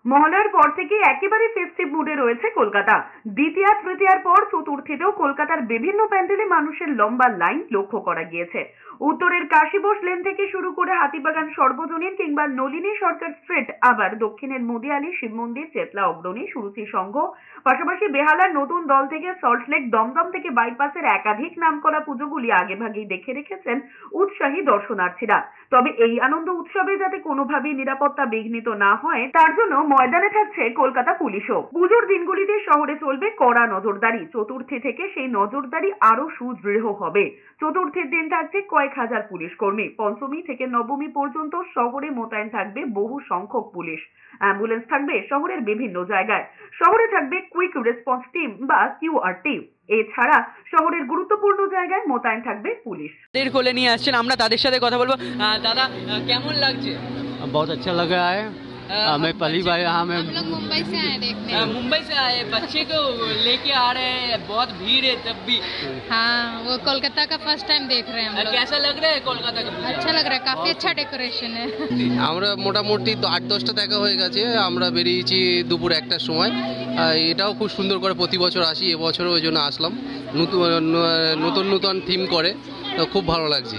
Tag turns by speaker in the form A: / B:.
A: মহালয়ার পর থেকে একেবারে ফেস্টিভ মুডে রয়েছে কলকাতা। দ্বিতীয়া তৃতীয়ার পর চতুর্থীতেও কলকাতার বিভিন্ন প্যান্ডেলে মানুষের লম্বা লাইন লক্ষ্য করা গিয়েছে। উত্তরের কাশীবোস লেন থেকে শুরু করে হাতিবাগান সর্বজনীন কিংবা নলিনী সরকার স্ট্রিট, আবার দক্ষিণের মুদিয়ালি, শিব মন্দির, চেতলা অগ্রণী, সুরুচি সংঘ, পাশাপাশি বেহালার নতুন দল থেকে সল্টলেক, দমদম থেকে বাইপাসের একাধিক নামকরা পুজোগুলি আগেভাগেই দেখে রেখেছেন উৎসাহী দর্শনার্থীরা। তবে এই আনন্দ উৎসবে যাতে কোনোভাবেই নিরাপত্তা বিঘ্নিত না হয় তার জন্য ময়দানে থাকছে কলকাতা পুলিশও। পুজোর দিনগুলিতে শহরে চলবে কড়া নজরদারি। চতুর্থী থেকে সেই নজরদারি আরো সুদৃঢ় হবে। চতুর্থীর দিন থাকছে কয়েক হাজার পুলিশ কর্মী। পঞ্চমী থেকে নবমী পর্যন্ত শহরে মোতায়েন থাকবে বহু সংখ্যক পুলিশ। অ্যাম্বুলেন্স থাকবে শহরের বিভিন্ন জায়গায়। শহরে থাকবে কুইক রেসপন্স টিম বা কিউআর টিম। এছাড়া শহরের গুরুত্বপূর্ণ জায়গায় মোতায়েন থাকবে পুলিশ।
B: কোলে নিয়ে আসছেন, আমরা তাদের সাথে কথা বলবো। দাদা, কেমন লাগছে?
C: बहुत अच्छा लग रहा है। मैं पहली बार यहाँ में
D: हम लोग मुंबई से आए देखने।
B: मुंबई से आए, बच्चे को लेके आ रहे हैं, बहुत भीड़ है तब भी।
D: हाँ, वो कोलकाता का फर्स्ट टाइम देख रहे हैं हम लोग।
B: कैसा लग रहा है कोलकाता का?
D: अच्छा लग रहा है, काफी अच्छा डेकोरेशन है।
E: আমরা মোটামুটি তো ৮-১০টা দেখা হয়ে গেছে। আমরা বেরিয়েছি দুপুর ১টার সময়। এটাও খুব সুন্দর করে প্রতি বছর আসি, এবছরও ওই জন্য আসলাম। নতুন নতুন থিম করে, তো খুব ভালো লাগছে।